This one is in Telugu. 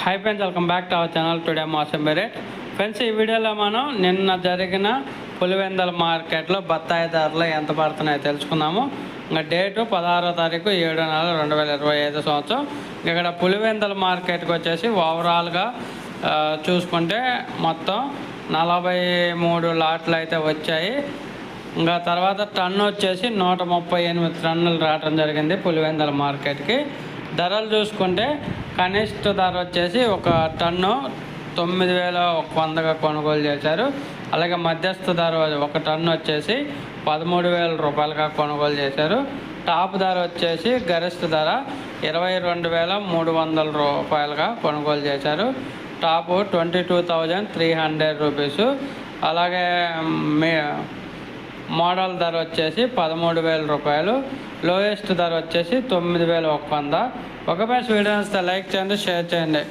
Hi friends, welcome back to our channel. Today మోసం రేట్. ఫ్రెండ్స్, ఈ వీడియోలో మనం నిన్న జరిగిన పులివెందల మార్కెట్లో బత్తాయి ధరలు ఎంత పడుతున్నాయో తెలుసుకుందాము. ఇంకా డేటు 16వ తారీఖు 7 నెల 2025 సంవత్సరం. ఇక్కడ పులివెందల మార్కెట్కి వచ్చేసి ఓవరాల్గా చూసుకుంటే మొత్తం 43 లాట్లు అయితే వచ్చాయి. ఇంకా తర్వాత టన్ను వచ్చేసి 138 టన్నులు రావడం జరిగింది పులివెందల మార్కెట్కి. ధరలు చూసుకుంటే కనిష్ట ధర వచ్చేసి ఒక టన్ను 9,100గా కొనుగోలు చేశారు. అలాగే మధ్యస్థ ధర ఒక టన్ను వచ్చేసి 13,000 రూపాయలుగా కొనుగోలు చేశారు. టాప్ ధర వచ్చేసి గరిష్ట ధర 22,300 రూపాయలుగా కొనుగోలు చేశారు. Top 22,300 rupees. అలాగే మోడల్ ధర వచ్చేసి 13,000 రూపాయలు. లోయెస్ట్ ధర వచ్చేసి 9,100. ఒక ప్యాచ్ వీడియో వస్తే లైక్ చేయండి, షేర్ చేయండి.